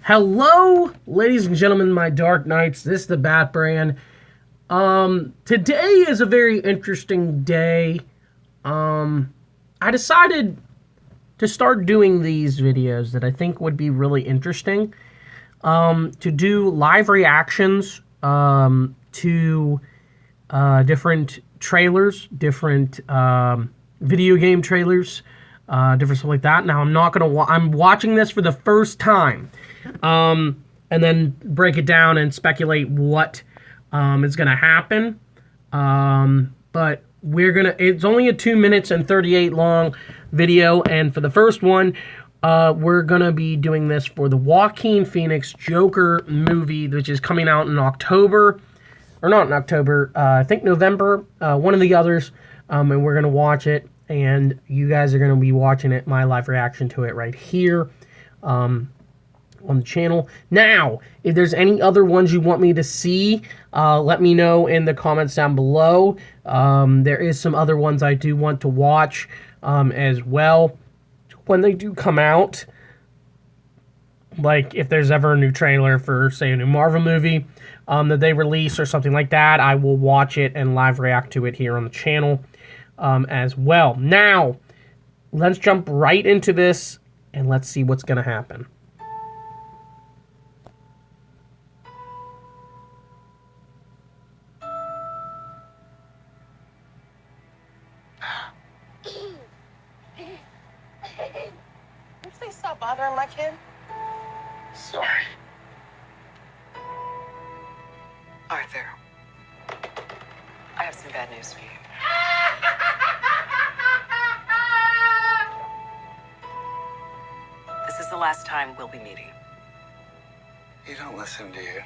Hello, ladies and gentlemen, my Dark Knights. This is the Bat Brand. Today is a very interesting day. I decided to start doing these videos that I think would be really interesting. To do live reactions to different trailers, different video game trailers, different stuff like that. Now, I'm watching this for the first time. And then break it down and speculate what is going to happen. But it's only a 2 minutes and 38 long video. And for the first one, we're going to be doing this for the Joaquin Phoenix Joker movie, which is coming out in October. Or not in October, I think November, one of the others. And we're going to watch it. And you guys are going to be watching it, my live reaction to it right here. On the channel. Now, if there's any other ones you want me to see, let me know in the comments down below. There is some other ones I do want to watch as well when they do come out. Like if there's ever a new trailer for, say, a new Marvel movie that they release or something like that, I will watch it and live react to it here on the channel as well. Now, let's jump right into this and let's see what's going to happen. Please stop bothering my kid. Sorry. Arthur, I have some bad news for you. This is the last time we'll be meeting. You don't listen, do you?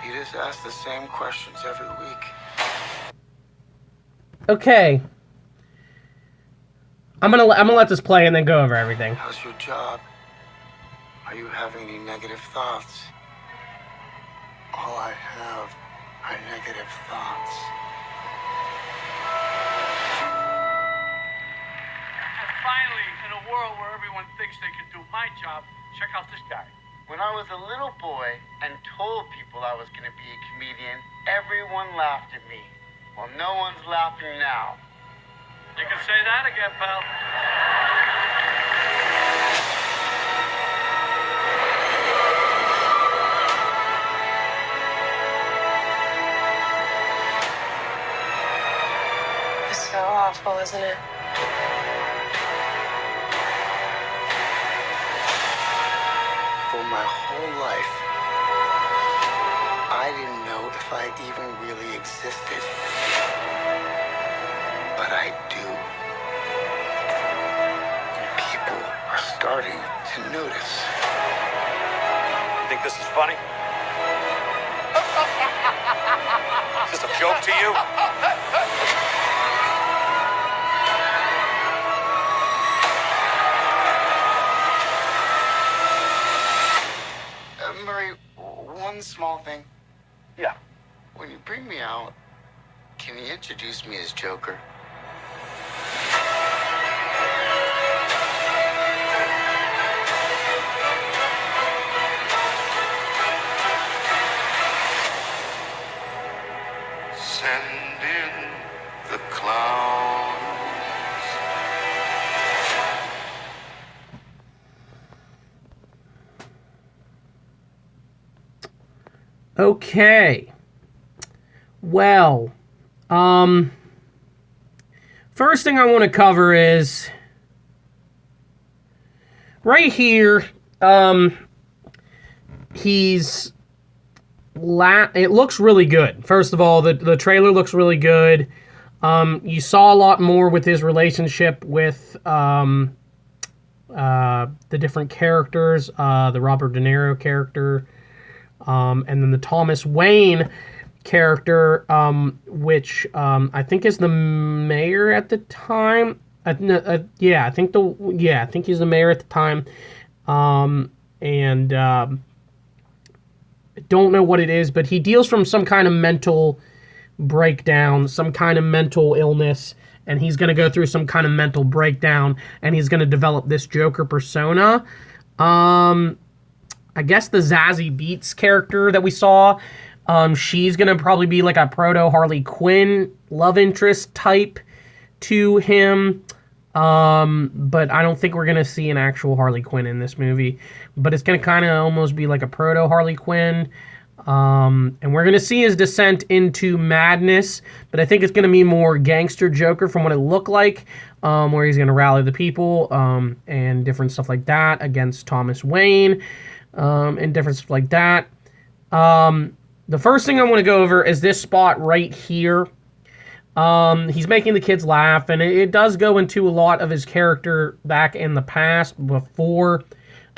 You just ask the same questions every week. Okay. I'm gonna let this play and then go over everything. How's your job? Are you having any negative thoughts? All I have are negative thoughts. And finally, in a world where everyone thinks they can do my job, check out this guy. When I was a little boy and told people I was going to be a comedian, everyone laughed at me. Well, no one's laughing now. You can say that again, pal. It's so awful, isn't it? For my whole life, I didn't know if I even really existed. But I do. And people are starting to notice. You think this is funny? Is this a joke to you? Murray, one small thing. Yeah. When you bring me out, can you introduce me as Joker? Send in the clowns. Okay. Well, first thing I want to cover is right here. It looks really good. First of all, the trailer looks really good. You saw a lot more with his relationship with the different characters, the Robert De Niro character, and then the Thomas Wayne character, which I think is the mayor at the time. I think he's the mayor at the time, and I don't know what it is, but he deals from some kind of mental breakdown, some kind of mental illness, and he's going to go through some kind of mental breakdown, and he's going to develop this Joker persona. I guess the Zazie Beetz character that we saw, she's gonna probably be like a proto Harley Quinn love interest type to him. But I don't think we're gonna see an actual Harley Quinn in this movie. But it's gonna kind of almost be like a proto Harley Quinn. And we're gonna see his descent into madness, but I think it's gonna be more gangster Joker from what it looked like, where he's gonna rally the people, and different stuff like that against Thomas Wayne, and different stuff like that. The first thing I want to go over is this spot right here. He's making the kids laugh, and it does go into a lot of his character back in the past before,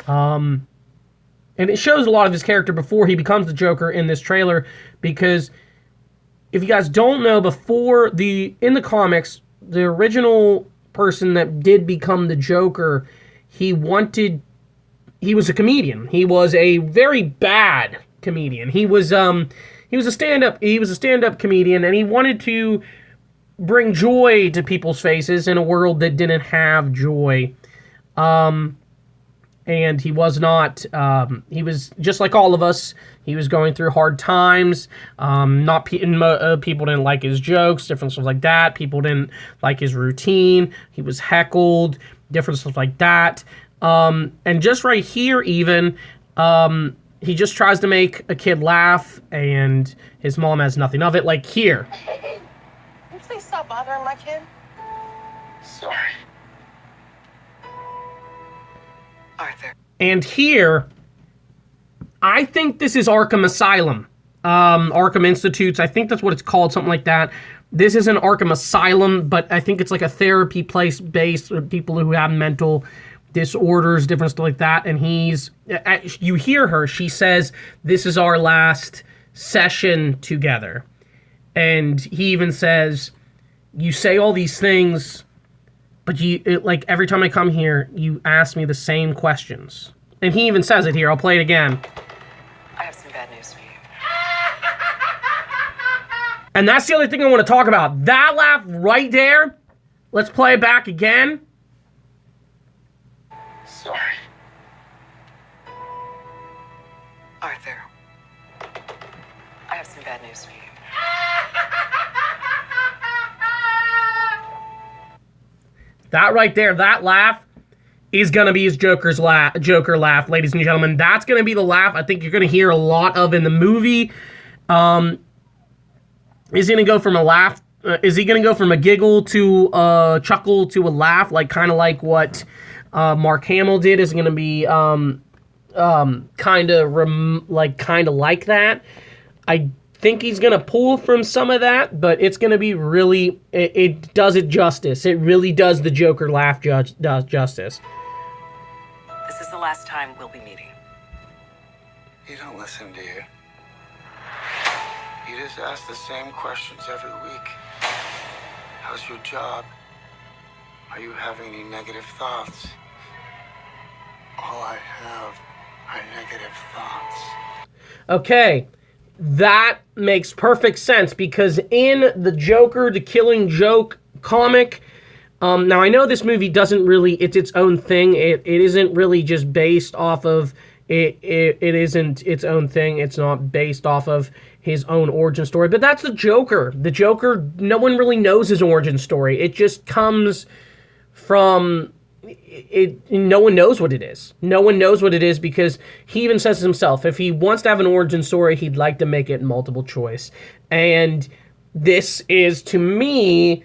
and it shows a lot of his character before he becomes the Joker in this trailer, because if you guys don't know, in the comics, the original person that did become the Joker, he was a comedian. He was a very bad comedian. He was a stand-up comedian, and he wanted to bring joy to people's faces in a world that didn't have joy. And he was not, he was just like all of us. He was going through hard times. People didn't like his jokes, different stuff like that. People didn't like his routine. He was heckled, different stuff like that. And just right here even, he just tries to make a kid laugh, and his mom has nothing of it. Like here. Hey, can you please stop bothering my kid? Sorry. Arthur. And here, I think this is Arkham Asylum. Arkham Institutes, I think that's what it's called, something like that. This is an Arkham Asylum, but I think it's like a therapy place based for people who have mental disorders, different stuff like that. And you hear her, she says, "This is our last session together." And he even says, "You say all these things, but like every time I come here, you ask me the same questions." And he even says it here. I'll play it again. I have some bad news for you. And that's the other thing I want to talk about. That laugh right there. Let's play it back again. Sorry. Arthur, I have some bad news for you. That right there, that laugh is going to be his Joker laugh, ladies and gentlemen. That's going to be the laugh I think you're going to hear a lot of in the movie. Is he going to go from a laugh? Is he going to go from a giggle to a chuckle to a laugh, kind of like what Mark Hamill did? Is it going to be kind of like that? I think he's going to pull from some of that, but it's going to be really, it does it justice. It really does the Joker laugh does justice. This is the last time we'll be meeting. You don't listen, do you? You just ask the same questions every week. How's your job? Are you having any negative thoughts? All I have are negative thoughts. Okay. That makes perfect sense, because in the Joker, the Killing Joke comic, now I know this movie doesn't really, it's its own thing. It isn't really just based off of, it isn't its own thing. It's not based off of his own origin story, but that's the Joker. The Joker, no one really knows his origin story. It just comes from... no one knows what it is. No one knows what it is, because he even says himself, if he wants to have an origin story, he'd like to make it multiple choice. And this is, to me,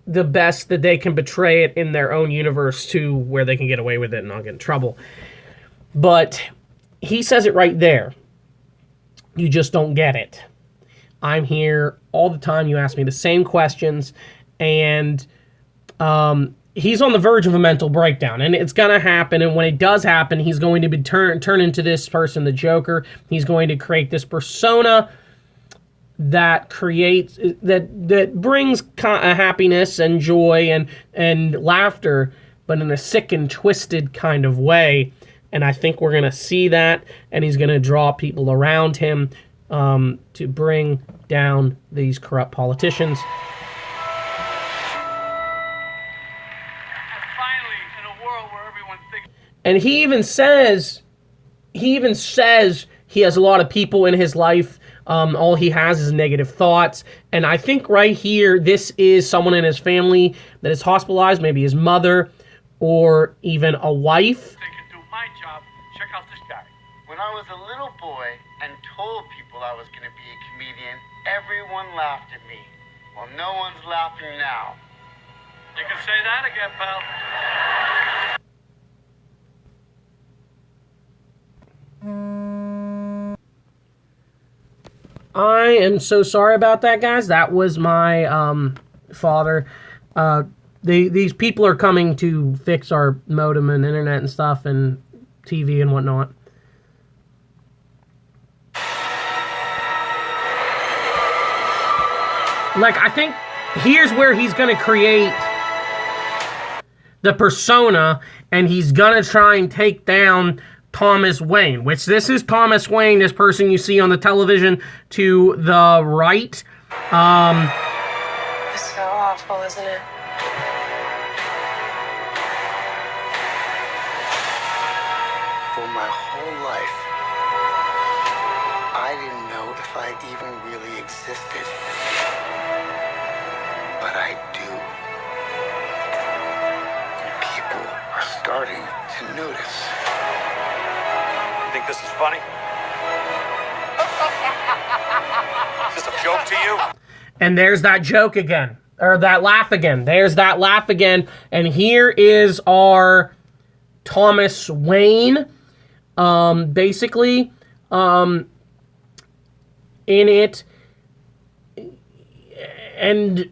the best that they can portray it in their own universe, to where they can get away with it and not get in trouble. But he says it right there. You just don't get it. I'm here all the time. You ask me the same questions, and he's on the verge of a mental breakdown, and it's going to happen. And when it does happen, he's going to be turn into this person, the Joker. He's going to create this persona that creates, that brings happiness and joy and laughter, but in a sick and twisted kind of way. And I think we're going to see that, and he's going to draw people around him to bring down these corrupt politicians. And he even says he has a lot of people in his life. All he has is negative thoughts. And I think right here, this is someone in his family that is hospitalized, maybe his mother or even a wife. They can do my job. Check out this guy. When I was a little boy and told people I was going to be a comedian, everyone laughed at me. Well, no one's laughing now. You can say that again, pal. I am so sorry about that, guys. That was my father. These people are coming to fix our modem and internet and stuff and TV and whatnot. Like, I think here's where he's going to create the persona, and he's going to try and take down Thomas Wayne, which this is Thomas Wayne, this person you see on the television to the right. It's so awful, isn't it? For my whole life, I didn't know if I even really existed. But I do. And people are starting to notice. You think this is funny? Is this a joke to you? And there's that joke again. Or that laugh again. There's that laugh again. And here is our Thomas Wayne. Basically, in it. And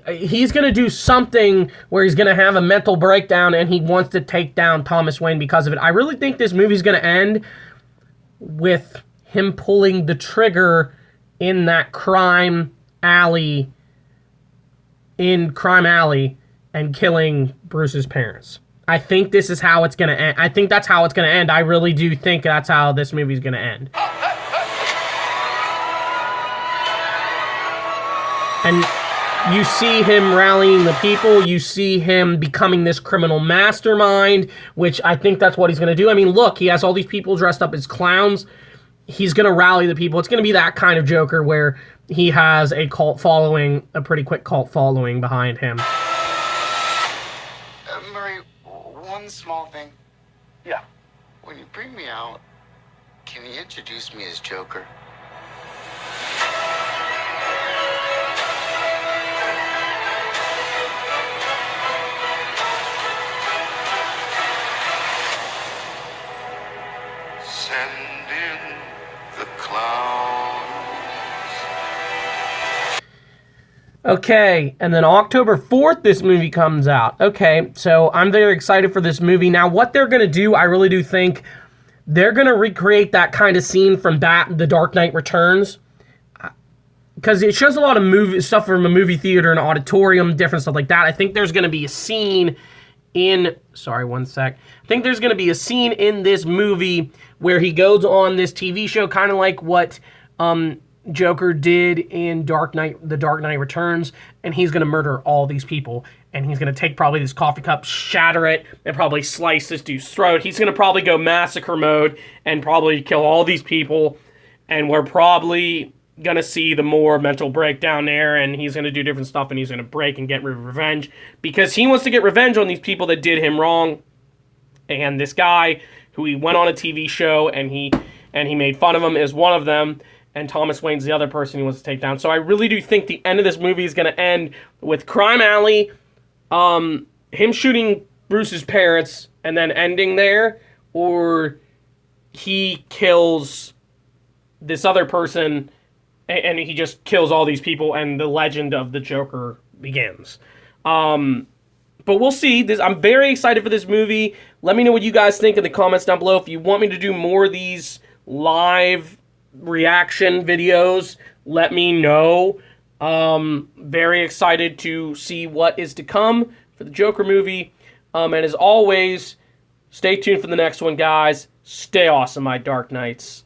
he's going to do something where he's going to have a mental breakdown and he wants to take down Thomas Wayne because of it. I really think this movie's going to end with him pulling the trigger in that crime alley and killing Bruce's parents. I think this is how it's going to end. I think that's how it's going to end. I really do think that's how this movie's going to end. And you see him rallying the people. You see him becoming this criminal mastermind, which I think that's what he's going to do. I mean, look, he has all these people dressed up as clowns. He's going to rally the people. It's going to be that kind of Joker where he has a cult following, a pretty quick cult following behind him. Murray, one small thing. Yeah. When you bring me out, can you introduce me as Joker? Send in the clowns. Okay, and then October 4th, this movie comes out. Okay, so I'm very excited for this movie. Now, what they're going to do, I really do think they're going to recreate that kind of scene from The Dark Knight Returns. Because it shows a lot of stuff from a movie theater and auditorium, different stuff like that. I think there's going to be a scene in... Sorry, one sec. I think there's going to be a scene in this movie where he goes on this TV show, kind of like what Joker did in The Dark Knight Returns, and he's going to murder all these people. And he's going to take probably this coffee cup, shatter it, and probably slice this dude's throat. He's going to probably go massacre mode and probably kill all these people. And we're probably going to see the more mental breakdown there, and he's going to do different stuff, and he's going to break and get revenge. Because he wants to get revenge on these people that did him wrong. And this guy, who he went on a TV show, and he made fun of him, is one of them. And Thomas Wayne's the other person he wants to take down. So I really do think the end of this movie is going to end with Crime Alley, him shooting Bruce's parents, and then ending there, or he kills this other person, and he just kills all these people, and the legend of the Joker begins. But we'll see. I'm very excited for this movie. Let me know what you guys think in the comments down below. If you want me to do more of these live reaction videos, let me know. Very excited to see what is to come for the Joker movie. And as always, stay tuned for the next one, guys. Stay awesome, my Dark Knights.